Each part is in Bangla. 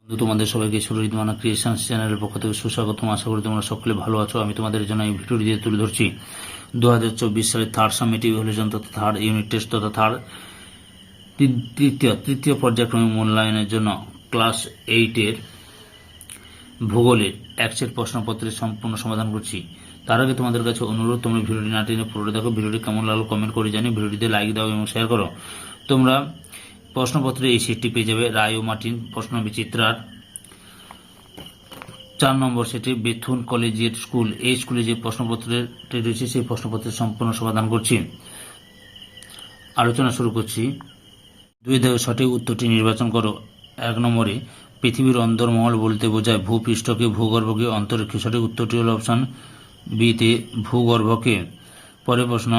তোমাদের সবাইকে সুরজিৎ মানা ক্রিয়েশনস চ্যানেলের পক্ষ থেকে সুস্বাগতম। আশা করি তোমরা সকলে ভালো আছো। আমি তোমাদের জন্য এই ভিডিওটি দিয়ে তুলে ধরছি 2024 সালের থার্ড সামেটিভ ইভ্যালুয়েশন তথা থার্ড ইউনিট টেস্ট তথা থার্ড তৃতীয় পর্যায়ক্রমিক মূল্যায়নের জন্য ক্লাস 8-এর ভূগোলের একসেট প্রশ্নপত্রের সম্পূর্ণ সমাধান করছি। তার আগে তোমাদের কাছে অনুরোধ, তোমরা ভিডিওটি না টেনে পুরোটা দেখো। ভিডিওটি কেমন লাগলো কমেন্ট করে জানি, ভিডিওটিতে লাইক দাও এবং শেয়ার করো। তোমরা প্রশ্নপত্রে এই সেটটি পেয়ে যাবে। রায় ও মার্টিন প্রশ্ন বিচিত্রার 4 নম্বর সেটে বেথুন কলেজিয়েট স্কুল, এই স্কুলে যে প্রশ্নপত্রটি রয়েছে সেই প্রশ্নপত্রের সম্পূর্ণ সমাধান করছি। আলোচনা শুরু করছি। 2 দাগে সঠিক উত্তরটি নির্বাচন করো। 1 নম্বরে পৃথিবীর অন্দরমহল বলতে বোঝায় ভূপৃষ্ঠকে, ভূগর্ভকে, অন্তরিক্ষে। সঠিক উত্তরটি হল অপশান বিতে ভূগর্ভকে। পরের প্রশ্ন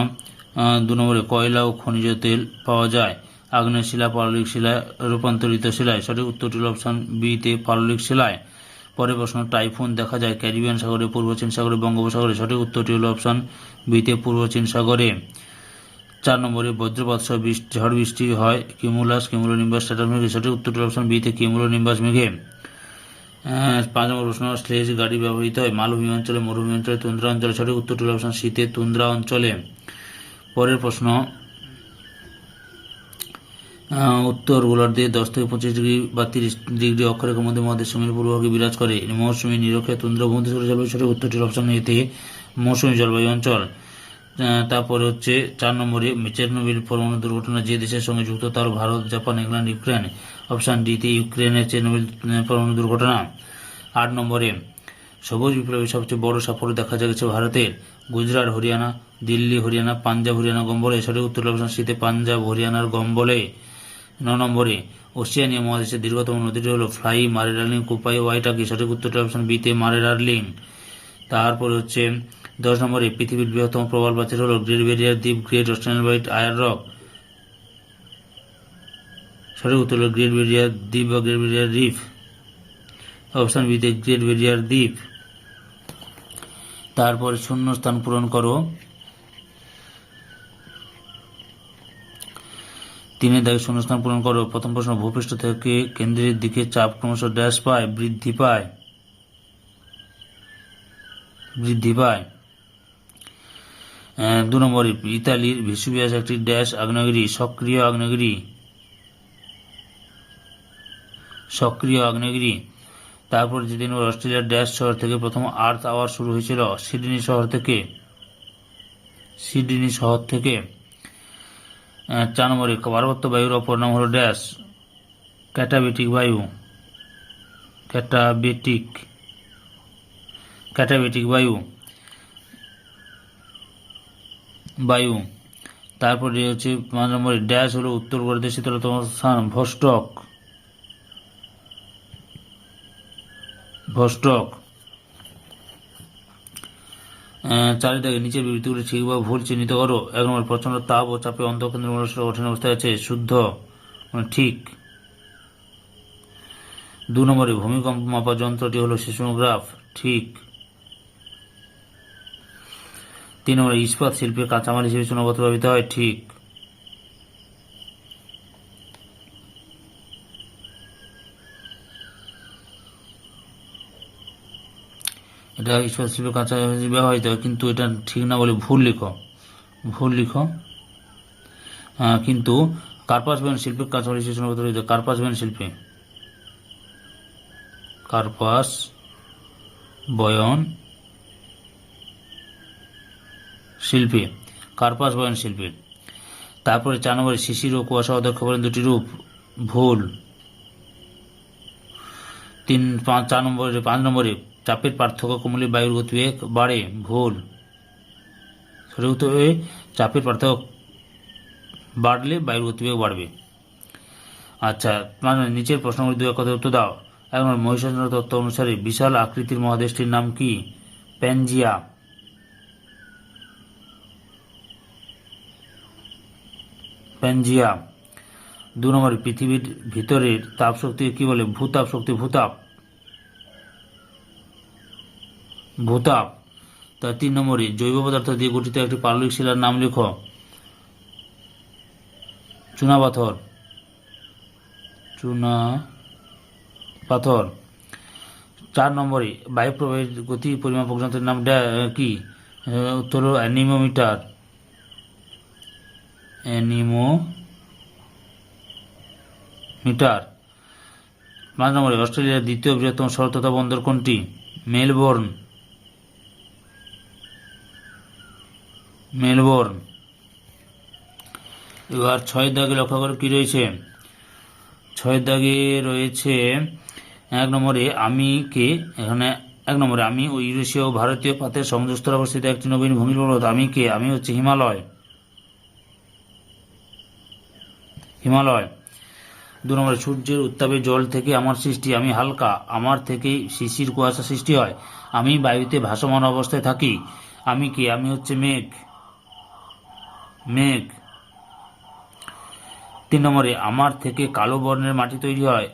2 নম্বরে কয়লা ও খনিজ তেল পাওয়া যায় আগ্নেয় শিলা, পাললিক শিলায়, রূপান্তরিত শিলায়। সঠিক উত্তরটি হল অপশান বিতে পাললিক শিলায়। পরের প্রশ্ন টাইফুন দেখা যায় ক্যারিবিয়ান সাগরে, পূর্ব চীন সাগরে, বঙ্গোপসাগরে। সঠিক উত্তরটি হল অপশান বিতে পূর্ব চীন সাগরে। 4 নম্বরে বজ্রপাত সহ ঝড় বৃষ্টি হয় কিউমুলাস, কিউমুলোনিম্বাস, স্ট্র্যাটাস মেঘে। সঠিক উত্তরটি অপশান বিতে কিউমুলোনিম্বাস মেঘে। 5 নম্বর প্রশ্ন স্লেজ গাড়ি ব্যবহৃত হয় মালভূমি অঞ্চলে, মরুভূমি অঞ্চলে, তুন্দ্রা অঞ্চলে। সঠিক উত্তরটি হল অপশান সিতে তুন্দ্রা অঞ্চলে। পরের প্রশ্ন উত্তর গোলার্ধে 10 থেকে 25 ডিগ্রি বা 30 ডিগ্রি অক্ষরেখার মধ্যে মহাদেশ-সমীর পূর্বভাগে বিরাজ করে মৌসুমী নিরক্ষে তুন্দ্রা ভূমধ্যসাগর জলবায়ু। সঠিক উত্তরটি অপশান এতে মৌসুমী জলবায়ু অঞ্চল। তারপরে হচ্ছে 4 নম্বরে চেরনোবিল পরমাণু দুর্ঘটনা যে দেশের সঙ্গে যুক্ত তার Bharat, Japan, England, Ukraine. Option ডিতে ইউক্রেনের চেরনোবিল পরমাণু দুর্ঘটনা। 8 নম্বরে সবুজ বিপ্লবের সবচেয়ে বড় সাফল্য দেখা গেছে ভারতের গুজরাট, হরিয়ানা, দিল্লি, হরিয়ানা, পাঞ্জাব, হরিয়ানা, গম্বলে। সঠিক উত্তর অপশান সিতে পাঞ্জাব, হরিয়ানার গম্বলে। 9 নম্বরে ওশিয়ানিয়া মহাদেশের দীর্ঘতম নদীটি হল ফ্লাই, মারে ডার্লিং, কোপাই, ওয়াইটাকি। সঠিক উত্তরটি অপশান বিতে মারে ডার্লিং। তারপরে হচ্ছে 10 নম্বরে পৃথিবীর বৃহত্তম প্রবাল প্রাচীর হল গ্রেট ব্যারিয়ার দ্বীপ, গ্রেট অস্ট্রেলিয়ান হোয়াইট আয়ার রক। সঠিক উত্তর হল গ্রেট ব্যারিয়ার দ্বীপ বা গ্রেট ব্যারিয়ার রিফ। অপশান বিতে গ্রেট ব্যারিয়ার দ্বীপ। তারপরে শূন্য স্থান পূরণ করো। 3 দাগে শূন্যস্থান পূরণ করো। প্রথম প্রশ্ন ভূপৃষ্ঠ থেকে কেন্দ্রের দিকে চাপ ক্রমশ ড্যাশ পায় বৃদ্ধি পায়। 2 নম্বরে ইতালির ভেসুভিয়াস একটি ড্যাশ আগ্নেয়গিরি, সক্রিয় আগ্নেয়গিরি। তারপর যে 3 নম্বর অস্ট্রেলিয়ার ড্যাশ শহর থেকে প্রথম আর্থ আওয়ার শুরু হয়েছিল সিডনি শহর থেকে। 4 নম্বরে পার্বত্য বায়ুর অপর নাম হল ড্যাশ ক্যাটাবেটিক বায়ু। তারপরে হচ্ছে 5 নম্বরে ড্যাশ হলো উত্তর গোলার্ধের শীতলতম স্থান ভস্টক। 4 দাগে নিচের বিবৃতিগুলি ঠিক বা ভুল চিহ্নিত করো। 1 নম্বর প্রচন্ড তাপ ও চাপে অন্তঃকেন্দ্র মূলাশ্র কঠিন অবস্থায় আছে, শুদ্ধ মানে ঠিক। 2 নম্বরে ভূমিকম্প মাপা যন্ত্রটি হলো সিসমোগ্রাফ, ঠিক। 3 নম্বরে ইস্পাত শিল্পে কাঁচামাল হিসেবে চুনাপাথর ব্যবহৃত হয়, ঠিক। এটা ইস্পাত শিল্পে কাঁচা ব্যবহৃত হয় কিন্তু এটা ঠিক না বলে ভুল লিখো। কিন্তু কার্পাস বয়ন শিল্পে কাঁচামাল হিসেবে চুনাপাথর ব্যবহৃত হয়। কার্পাস বয়ন শিল্পে। তারপরে 4 নম্বরে শিশির ও কুয়াশা অধ্যক্ষ বলেন দুটি রূপ, ভুল। 5 নম্বরে চাপের পার্থক্য কমলে বায়ুর গতিবেগ বাড়ে, ভুল। সঠিক উত্তর চাপের পার্থক্য বাড়লে বায়ুর গতিবেগ বাড়বে। আচ্ছা, নিচের প্রশ্নগুলি 2 কথায় উত্তর দাও। 1 নম্বর মহিষাসুর তত্ত্ব অনুসারে বিশাল আকৃতির মহাদেশটির নাম কি? প্যানজিয়া। 2 নম্বরে পৃথিবীর ভিতরের তাপ শক্তিকে কি বলে? ভূতাপ শক্তি, ভূতাপ। তার 3 নম্বরে জৈব পদার্থ দিয়ে গঠিত একটি পাললিক শিলার নাম লেখো। চুনাপাথর। পাথর। 4 নম্বরে বায়ু প্রবাহের গতি পরিমাপক যন্ত্রের নাম কি? উত্তর হল অ্যানিমোমিটার। 5 নম্বরে অস্ট্রেলিয়ার দ্বিতীয় বৃহত্তম শহর তথা বন্দর কোনটি? মেলবোর্ন। এবার 6 দাগে লক্ষ্য করে কি রয়েছে? 6 দাগে রয়েছে 1 নম্বরে আমি কে। এখানে 1 নম্বরে আমি ও ইউরেশীয় ও ভারতীয় পাতের সংযোগস্থলে অবস্থিত একটি নবীন ভূমির পর্বত। আমি কে? আমি হচ্ছে হিমালয়। 2 নম্বরে সূর্যের উত্তাপে জল থেকে আমার সৃষ্টি। আমি হালকা, আমার থেকেই শিশির কুয়াশা সৃষ্টি হয়। আমি বায়ুতে ভাসমান অবস্থায় থাকি। আমি কে? আমি হচ্ছে মেঘ। 3 নম্বরে আমার থেকে কালো বর্ণের মাটি তৈরি হয়।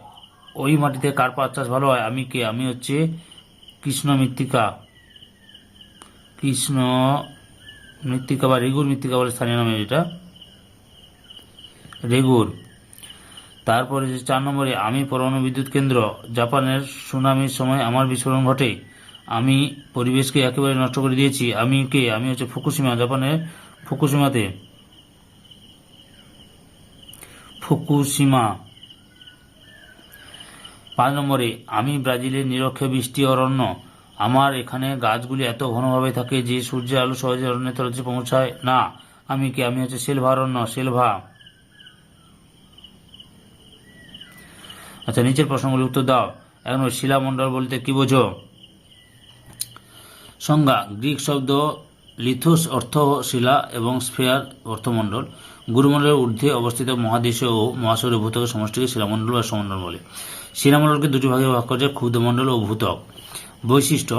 ওই মাটিতে কার পাট চাষ ভালো হয়? আমি কে? আমি হচ্ছে কৃষ্ণ মৃত্তিকা বা রেগুর মৃত্তিকা বলে স্থানীয় নামে, এটা রেগুর। তারপরে 4 নম্বরে আমি পরমাণু বিদ্যুৎ কেন্দ্র। জাপানের সুনামির সময় আমার বিস্ফোরণ ঘটে। আমি পরিবেশকে একেবারে নষ্ট করে দিয়েছি। আমি কে? আমি হচ্ছে ফুকুশিমা, জাপানের ফুকুশিমাতে। 5 নম্বরে আমি ব্রাজিলের নিরক্ষে বৃষ্টি অরণ্য। আমার এখানে গাছগুলি এত ঘনভাবে থাকে যে সূর্যের আলো সহজে অরণ্যের তলদেশে পৌঁছায় না। আমি কে? আমি হচ্ছে সেলভা অরণ্য, সেলভা। আচ্ছা, নিচের প্রশ্নগুলি উত্তর দাও। 1 নম্বর শিলামণ্ডল বলতে কি বোঝো? সংজ্ঞা: গ্রিক শব্দ লিথোস অর্থ শিলা এবং স্ফেয়ার অর্থ মণ্ডল। গুরুমণ্ডলের ঊর্ধ্বে অবস্থিত মহাদেশীয় ও মহাসাগরীয় ভূত্বকের সমষ্টিকে শিলামণ্ডল বা সমণ্ডল বলে। শিলামণ্ডলকে দুটি ভাগে ভাগ করা যায়: ক্ষুদ্রমণ্ডল ও ভূত্বক। বৈশিষ্ট্য: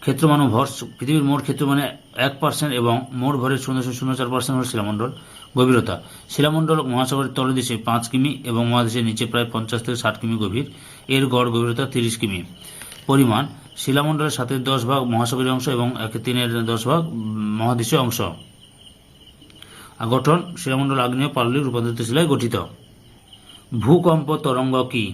ক্ষেত্রমান ও ভর। পৃথিবীর মোট ক্ষেত্রমানে 1% এবং মোট ভরের 0.04% হল শিলামণ্ডল। গভীরতা: শিলামণ্ডল মহাসাগরের তলদেশে 5 কিমি এবং মহাদেশের নিচে প্রায় 50 থেকে 60 কিমি গভীর। এর গড় গভীরতা 30 কিমি। পরিমাণ: শিলামণ্ডলের 7/10 ভাগ মহাসাগরীয় অংশ এবং 1/3 ভাগ মহাদেশীয় অংশ। গঠন: শিলামণ্ডল আগ্নেয় পাললিক রূপান্তরিত শিলায় গঠিত। ভূকম্প তরঙ্গ কি?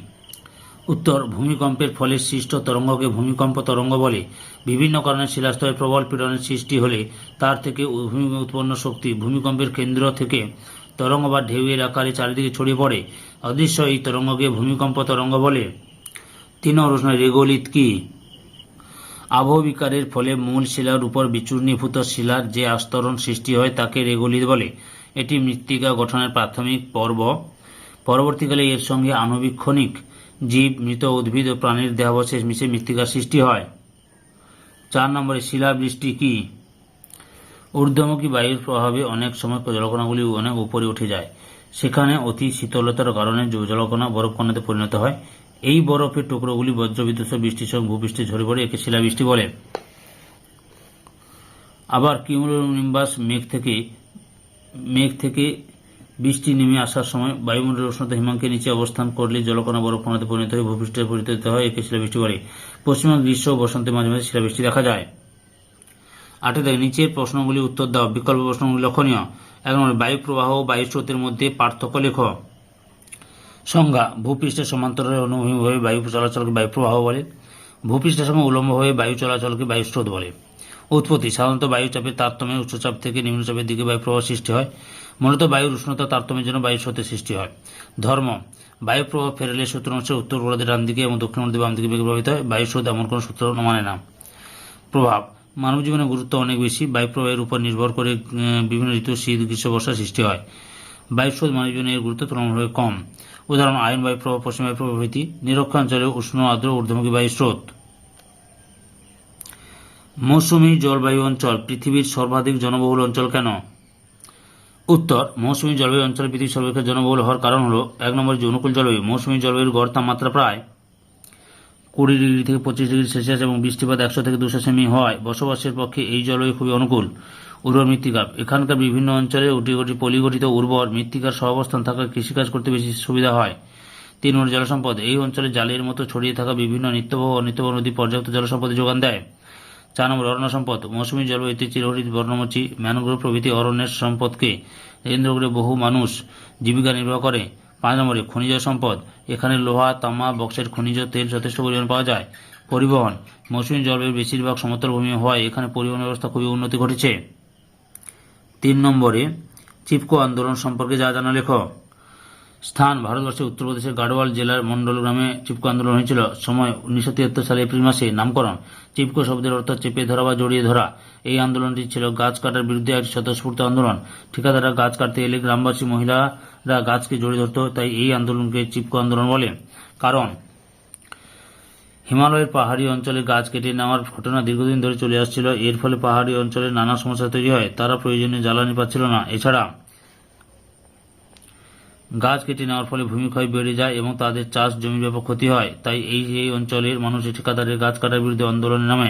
উত্তর: ভূমিকম্পের ফলে সৃষ্ট তরঙ্গকে ভূমিকম্প তরঙ্গ বলে। বিভিন্ন কারণে শিলাস্তরে প্রবল পীড়নের সৃষ্টি হলে তার থেকে উৎপন্ন শক্তি ভূমিকম্পের কেন্দ্র থেকে তরঙ্গ বা ঢেউয়ের আকারে চারিদিকে ছড়িয়ে পড়ে। অদৃশ্য এই তরঙ্গকে ভূমিকম্প তরঙ্গ বলে। 3 নম্বর প্রশ্ন, রেগোলিথ কি? আবহবিকারের ফলে মূল শিলার উপর বিচূর্ণীভূত শিলার যে আস্তরণ সৃষ্টি হয় তাকে রেগোলিথ বলে। এটি মৃত্তিকা গঠনের প্রাথমিক পর্ব। পরবর্তীকালে এর সঙ্গে আণবিক ক্ষণিক জীব, মৃত উদ্ভিদ ও প্রাণীর দেহাবশেষ মিশে মৃত্তিকার সৃষ্টি হয়। 4 নম্বরে শিলাবৃষ্টি কি? ঊর্ধ্বমুখী বায়ুর প্রভাবে অনেক সময় জলকণাগুলি অনেক উপরে উঠে যায়। সেখানে অতি শীতলতার কারণে জলকণা বরফকণাতে পরিণত হয়। এই বরফের টুকরোগুলি বজ্রবিদ্যুৎ বৃষ্টির সঙ্গে ভূপৃষ্ঠে ঝরে পড়ে, একে শিলাবৃষ্টি বলে। আবার কিউমুলোনিম্বাস মেঘ থেকে বৃষ্টি নেমে আসার সময় বায়ুমণ্ডলের উষ্ণতা হিমাঙ্কের নিচে অবস্থান করলে জলকণা বরফকণাতে পরিণত হয়ে ভূপৃষ্ঠে পরিণত হয়, একে শিলাবৃষ্টি বলে। পশ্চিমবঙ্গ গ্রীষ্ম ও বসন্তে মাঝে মাঝে শিলাবৃষ্টি দেখা যায়। 8 থেকে নিচের প্রশ্নগুলি উত্তর দাও। বিকল্প প্রশ্নগুলি লক্ষণীয়। 1 নম্বর বায়ু প্রবাহ ও বায়ু স্রোতের মধ্যে পার্থক্য লেখো। সংজ্ঞা: ভূপৃষ্ঠের সমান্তরালে অনুভূমিভাবে বায়ু চলাচলকে বায়ু প্রবাহ বলে। ভূপৃষ্ঠের সঙ্গে উলম্বভাবে বায়ু চলাচলকে বায়ু স্রোত বলে। উৎপত্তি: সাধারণত বায়ুচাপের তারতম্যে উচ্চচাপ থেকে নিম্নচাপের দিকে বায়ু প্রবাহ সৃষ্টি হয়। মূলত বায়ুর উষ্ণতা তারতম্যের জন্য বায়ু স্রোতের সৃষ্টি হয়। ধর্ম: বায়ু প্রবাহ ফেরালে সূত্রাংশের উত্তর গোলার্ধের ডান দিকে এবং দক্ষিণ গোলার্ধের বাম দিকে বেগে প্রবাহিত হয়। বায়ু স্রোত এমন কোনো সূত্র মানে না। প্রভাব: মানব জীবনের গুরুত্ব অনেক বেশি। বায়ু প্রবাহের উপর নির্ভর করে বিভিন্ন ঋতু, শীত, গ্রীষ্ম, বর্ষা সৃষ্টি হয়। বায়ু স্রোত মানব জীবনের গুরুত্ব তুলনামূলকভাবে কম। উদাহরণ: আয়ন বায়ু প্রবাহ, পশ্চিম বায়ু প্রভৃতি। নিরক্ষাঞ্চলে উষ্ণ আর্দ্র ঊর্ধ্বমুখী বায়ু স্রোত। মৌসুমী জলবায়ু অঞ্চল পৃথিবীর সর্বাধিক জনবহুল অঞ্চল কেন? উত্তর: মৌসুমী জলবায়ু অঞ্চল পৃথিবীর সর্বাপেক্ষা জনবহুল হওয়ার কারণ হল: 1 নম্বর যে অনুকূল জলবায়ু। মৌসুমী জলবায়ুর গড় তাপমাত্রা প্রায় 20 ডিগ্রি থেকে 25 ডিগ্রি সেলসিয়াস এবং বৃষ্টিপাত 100 থেকে 200 সেমি হয়। বসবাসের পক্ষে এই জলবায়ু খুবই অনুকূল। উর্বর মৃত্তিকা: এখানকার বিভিন্ন অঞ্চলে পলিগঠিত উর্বর মৃত্তিকার সহাবস্থান থাকায় কৃষিকাজ করতে বেশি সুবিধা হয়। 3 নম্বর জলসম্পদ: এই অঞ্চলে জালের মতো ছড়িয়ে থাকা বিভিন্ন নিত্যবহ ও অনিত্যবহ নদী পর্যাপ্ত জলসম্পদের যোগান দেয়। 4 নম্বর অরণ্য সম্পদ: মৌসুমী জলবায়ুতে চিরহরিৎ বর্ণমোচী, ম্যানগ্রোভ প্রভৃতি অরণ্যের সম্পদকে কেন্দ্র করে বহু মানুষ জীবিকা নির্বাহ করে। 5 নম্বরে খনিজ সম্পদ, এখানে লোহা, তামা, বক্সাইট, খনিজ তেল যথেষ্ট পরিমাণ পাওয়া যায়। পরিবহন, মৌসুমী জলবায়ুর বেশিরভাগ সমতল ভূমি হওয়ায় এখানে পরিবহন ব্যবস্থা খুবই উন্নতি ঘটেছে। 3 নম্বরে চিপকো আন্দোলন সম্পর্কে যা জানা লেখো। স্থান, ভারতবর্ষের উত্তরপ্রদেশের গাড়োয়াল জেলার মন্ডল গ্রামে চিপকো আন্দোলন হয়েছিল। সময় 1973 সালে এপ্রিল মাসে। নামকরণ, চিপকো শব্দের অর্থ চেপে ধরা বা জড়িয়ে ধরা। এই আন্দোলনটি ছিল গাছ কাটার বিরুদ্ধে এক স্বতঃস্ফূর্ত আন্দোলন। ঠিকাদাররা গাছ কাটতে এলে গ্রামবাসী মহিলারা গাছকে জড়িয়ে ধরত, তাই এই আন্দোলনকে চিপকো আন্দোলন বলে। কারণ, হিমালয়ের পাহাড়ি অঞ্চলে গাছ কেটে নেওয়ার ঘটনা দীর্ঘদিন ধরে চলে আসছিল। এর ফলে পাহাড়ি অঞ্চলে নানা সমস্যা তৈরি হয়, তারা প্রয়োজনীয় জ্বালানি পাচ্ছিল না। এছাড়া গাছ কেটে নেওয়ার ফলে ভূমিক্ষয় বেড়ে যায় এবং তাদের চাষ জমির ব্যাপক ক্ষতি হয়। তাই এই অঞ্চলের মানুষ ঠিকাদারের গাছ কাটার বিরুদ্ধে আন্দোলনে নামে।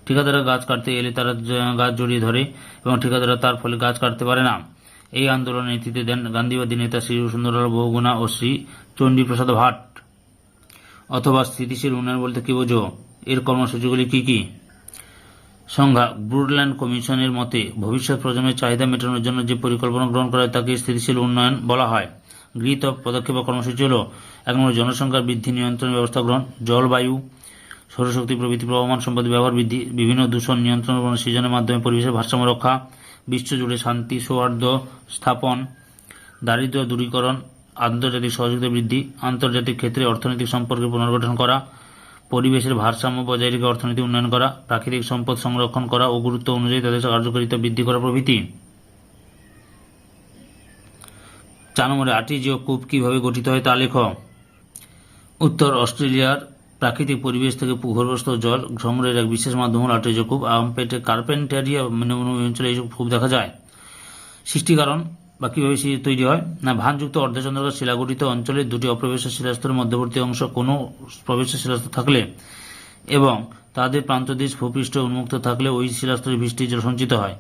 ঠিকাদাররা গাছ কাটতে এলে তারা গাছ জড়িয়ে ধরে এবং ঠিকাদাররা তার ফলে গাছ কাটতে পারে না। এই আন্দোলনের নেতৃত্ব দেন গান্ধীবাদী নেতা শ্রী সুন্দরলাল বহুগুণা ও শ্রী চণ্ডী প্রসাদ ভাট। অথবা স্থিতিশীল উন্নয়ন বলতে কি বোঝো? এর কর্মসূচিগুলি কি কি? সংজ্ঞা, ব্রুডল্যান্ড কমিশনের মতে ভবিষ্যৎ প্রজন্মের চাহিদা মেটানোর জন্য যে পরিকল্পনা গ্রহণ করা হয় তাকে স্থিতিশীল উন্নয়ন বলা হয়। গৃহীত পদক্ষেপ বা কর্মসূচি হল: 1 নম্বর জনসংখ্যার বৃদ্ধি নিয়ন্ত্রণ ব্যবস্থা গ্রহণ, জলবায়ু, সৌরশক্তি প্রভৃতি প্রবহমান সম্পদের ব্যবহার বৃদ্ধি, বিভিন্ন দূষণ নিয়ন্ত্রণ এবং সৃজনের মাধ্যমে পরিবেশের ভারসাম্য রক্ষা, বিশ্বজুড়ে শান্তি সৌহার্দ্য স্থাপন, দারিদ্র্য দূরীকরণ, আন্তর্জাতিক সহযোগিতা বৃদ্ধি, আন্তর্জাতিক ক্ষেত্রে অর্থনৈতিক সম্পর্কের পুনর্গঠন করা, পরিবেশের ভারসাম্য বজায় রেখে অর্থনীতি উন্নয়ন করা, প্রাকৃতিক সম্পদ সংরক্ষণ করা ও গুরুত্ব অনুযায়ী তাদের কার্যকারিতা বৃদ্ধি করা প্রভৃতি। 4 নম্বরে আর্টিজীয় কূপ কিভাবে গঠিত হয় তা লেখ। উত্তর, অস্ট্রেলিয়ার প্রাকৃতিক পরিবেশ থেকে ভূগর্ভস্থ জল সংগ্রহের এক বিশেষ মাধ্যম হল আর্টিজীয় কূপ। কার্পেন্টারিয়া অঞ্চলে এইসব কূপ দেখা যায়। সৃষ্টিকারণ বা কিভাবে তৈরি হয় না, ভানযুক্ত অর্ধচন্দ্রাকার শিলাগঠিত অঞ্চলে দুটি অপ্রবেশ্য শিলাস্তরের মধ্যবর্তী অংশ কোনো প্রবেশ্য শিলাস্তর থাকলে এবং তাদের প্রান্তদেশ ভূপৃষ্ঠ উন্মুক্ত থাকলে ওই শিলাস্তরে বৃষ্টির জল সঞ্চিত হয়।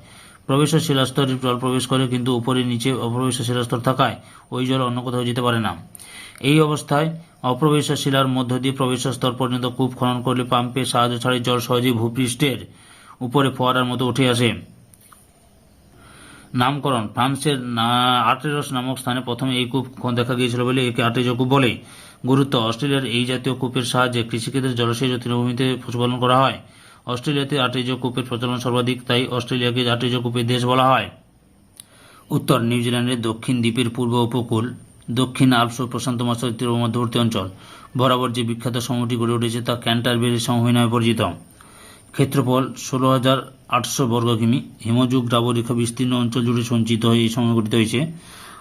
প্রবেশ্য শিলাস্তরে জল প্রবেশ করে, কিন্তু উপরে নিচে অপ্রবেশ্য শিলাস্তর থাকায় ওই জল অন্য কোথাও যেতে পারে না। এই অবস্থায় অপ্রবেশ্য শিলার মধ্য দিয়ে প্রবেশ্য স্তর পর্যন্ত কূপ খনন করলে পাম্পের সাহায্য ছাড়াই জল সহজেই ভূপৃষ্ঠের উপরে ফোয়ারার মতো উঠে আসে। নামকরণ, ফ্রান্সের আর্টেরস নামক স্থানে প্রথমে এই কূপ দেখা গিয়েছিল বলে একে আর্টেজীয় কূপ বলে। গুরুত্ব, অস্ট্রেলিয়ার এই জাতীয় কূপের সাহায্যে কৃষিক্ষেত্রে জলসেচ ও তৃণভূমিতে পশুপালন করা হয়। অস্ট্রেলিয়াতে আর্টেজীয় কূপের প্রচলন সর্বাধিক, তাই অস্ট্রেলিয়াকে আর্টেজীয় কূপের দেশ বলা হয়। উত্তর, নিউজিল্যান্ডের দক্ষিণ দ্বীপের পূর্ব উপকূল, দক্ষিণ আল্পস ও প্রশান্ত মহাসাগরীয় মধ্যবর্তী অঞ্চল বরাবর যে বিখ্যাত সমুদ্রটি গড়ে উঠেছে তা ক্যান্টারবেরি সমভূমি নামে পরিচিত। ক্ষেত্রফল 16,800 বর্গ কিমি। হিমযুগ দ্রাবরেখা বিস্তীর্ণ অঞ্চল জুড়ে সঞ্চিত হয়ে এই সময় গঠিত হয়েছে।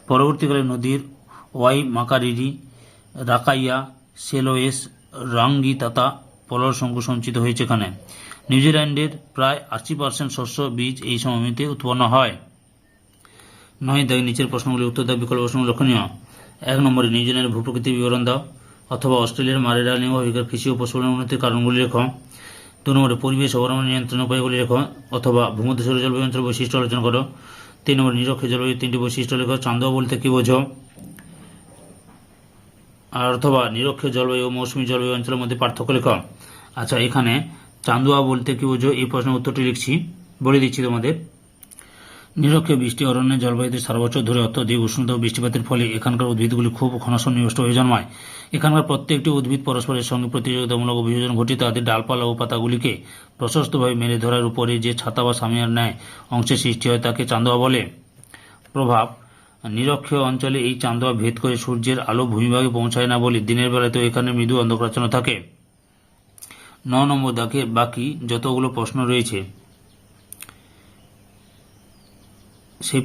পরবর্তীকালে নদীর ওয়াই মাকারিরি, রাকাইয়া, সেলোয়েস, রাঙ্গিতাতা, পলল শঙ্কু সঞ্চিত হয়েছে এখানে। নিউজিল্যান্ডের প্রায় 80% শস্য বীজ এই সমভূমিতে উৎপন্ন হয়। 9 দাগে নিচের প্রশ্নগুলি উত্তর দাও, বিকল্প প্রশ্ন লক্ষণীয়। 1 নম্বরে নিউজিল্যান্ডের ভূপ্রকৃতির বিবরণ দাও, অথবা অস্ট্রেলিয়ার মারেরা লিঙ্গভিকার কৃষি ও পশুপালন উন্নতির কারণগুলি লেখ। 2 নম্বরে পরিবেশ অবলম্বন নিয়ন্ত্রণ উপায়গুলি লেখ, অথবা ভূমধ্যসাগরীয় জলবায়ু অঞ্চলের বৈশিষ্ট্য আলোচনা করো। 3 নম্বরে নিরক্ষীয় জলবায়ুর 3টি বৈশিষ্ট্য লেখ। চান্দোয়া বলতে কি বোঝো? আর অথবা নিরক্ষীয় জলবায়ু ও মৌসুমী জলবায়ু অঞ্চলের মধ্যে পার্থক্য লেখ। আচ্ছা, এখানে চান্দোয়া বলতে কি বোঝো এই প্রশ্নের উত্তরটি লিখছি, বলে দিচ্ছি তোমাদের। নিরক্ষীয় বৃষ্টি অরণ্যের জলবায়ুতে সারা বছর ধরে অত্যধিক উষ্ণতা ও বৃষ্টিপাতের ফলে এখানকার উদ্ভিদগুলি খুব ঘনসন্নিবিষ্ট হয়ে জন্মায়। এখানকার প্রত্যেকটি উদ্ভিদ পরস্পরের সঙ্গে প্রতিযোগিতামূলক অভিযোজন ঘটিয়ে তাদের ডালপালা ও পাতাগুলিকে প্রশস্তভাবে মেলে ধরার উপরে যে ছাতা বা সামিয়ার ন্যায় অংশের সৃষ্টি হয় তাকে চান্দোয়া বলে। প্রভাব, নিরক্ষীয় অঞ্চলে এই চান্দোয়া ভেদ করে সূর্যের আলো ভূমিভাগে পৌঁছায় না বলে দিনের বেলাতেও এখানে মৃদু অন্ধকারাচ্ছন্ন থাকে। 9 নম্বর দাগে বাকি যতগুলো প্রশ্ন রয়েছে সেই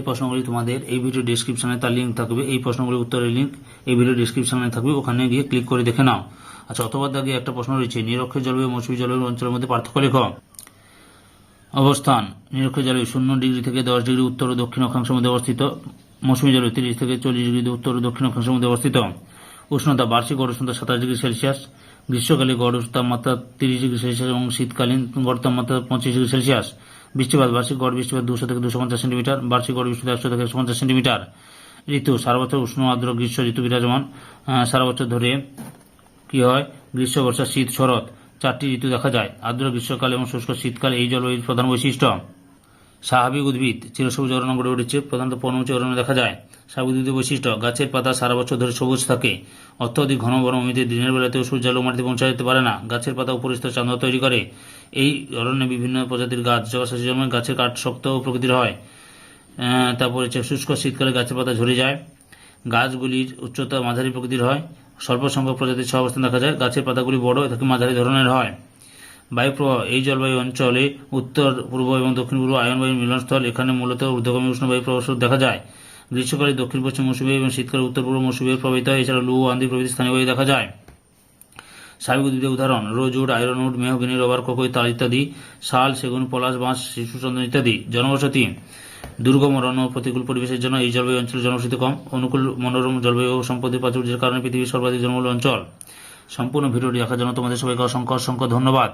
প্রশ্নগুলি তোমাদের এই ভিডিও ডেসক্রিপশনে তার লিঙ্ক থাকবে। এই প্রশ্নগুলির উত্তরের লিঙ্ক এই ভিডিও ডেসক্রিপশনে থাকবে, ওখানে গিয়ে ক্লিক করে দেখে নাও। আচ্ছা, অথবা দাগে একটা প্রশ্ন রয়েছে, নিরক্ষীয় জলবায়ু মৌসুমী জলবায়ু অঞ্চলের মধ্যে পার্থক্য লেখ। অবস্থান, নিরক্ষীয় জলবায়ু 0 ডিগ্রি থেকে 10 ডিগ্রি উত্তর ও দক্ষিণ অক্ষাংশের মধ্যে অবস্থিত। মৌসুমী জলবায়ু 30 থেকে 40 ডিগ্রি উত্তর ও দক্ষিণ অক্ষাংশের মধ্যে অবস্থিত। উষ্ণতা, বার্ষিক গড় উষ্ণতা 27 ডিগ্রি সেলসিয়াস, গ্রীষ্মকালে গড় তাপমাত্রা 30 ডিগ্রি সেলসিয়াস এবং শীতকালীন গড় তাপমাত্রা 25 ডিগ্রি সেলসিয়াস। বৃষ্টিপাত, বার্ষিক গড় বৃষ্টিপাত 200 থেকে 250 সেন্টিমিটার, বার্ষিক গড় বৃষ্টিপাত 100 থেকে 150 সেন্টিমিটার। ঋতু, সারা বছর উষ্ণ আর্দ্র গ্রীষ্ম ঋতু বিরাজমান। সারা বছর ধরে কি হয়? গ্রীষ্ম, বর্ষা, শীত, শরৎ 4টি ঋতু দেখা যায়। আর্দ্র গ্রীষ্মকাল এবং শুষ্ক শীতকাল এই জলবায়ুর প্রধান বৈশিষ্ট্য। স্বাভাবিক উদ্ভিদ চিরসবুজ অরণ্য গড়ে উঠেছে, প্রধানত পর্ণমোচী অরণ্য দেখা যায়। স্বাভাবিক উদ্ভিদের বৈশিষ্ট্য: গাছের পাতা সারা বছর ধরে সবুজ থাকে। অত্যধিক ঘন বনভূমিতে দিনের বেলাতেও সূর্যালো মাটিতে পৌঁছা যেতে পারে না। গাছের পাতা উপরের স্তর চাঁদা তৈরি করে। এই অরণ্যে বিভিন্ন প্রজাতির গাছ জলাশাসী জন্মে। গাছের কাঠ শক্ত ও প্রকৃতির হয়। তারপর হচ্ছে শুষ্ক শীতকালে গাছের পাতা ঝরে যায়। গাছগুলির উচ্চতা মাঝারি প্রকৃতির হয়। স্বল্প সংখ্যক প্রজাতির সহাবস্থান দেখা যায়। গাছের পাতাগুলি বড় থেকে মাঝারি ধরনের হয়। বায়ু প্রবাহ: এই জলবায়ু অঞ্চলে উত্তর পূর্ব এবং দক্ষিণ পূর্ব আয়ন বায়ুর মিলনস্থল। এখানে মূলত ঊর্ধ্বগামী উষ্ণ বায়ু প্রবাহ দেখা যায়। গ্রীষ্মকালে দক্ষিণ পশ্চিম মৌসুমী এবং শীতকালে উত্তর পূর্ব মৌসুমী বায়ু প্রবাহিত হয়। এছাড়া লু, আন্দি প্রভৃতি স্থানীয় বায়ু দেখা যায়। স্বাভাবিক উদ্ভিদের উদাহরণ: রোজউড, আয়রনউড, মেহগনি, রবার, কোকো, তাল ইত্যাদি। শাল, সেগুন, পলাশ, বাঁশ, শিশুচন্দন ইত্যাদি। জনবসতি: দুর্গম অরণ্য ও প্রতিকূল পরিবেশের জন্য এই জলবায়ু অঞ্চলে জনবসতি কম। অনুকূল মনোরম জলবায়ু ও সম্পদের প্রাচুর্যের কারণে পৃথিবীর সর্বাধিক জনবহুল অঞ্চল। সম্পূর্ণ ভিডিওটি দেখার জন্য তোমাদের সবাইকে অসংখ্য ধন্যবাদ।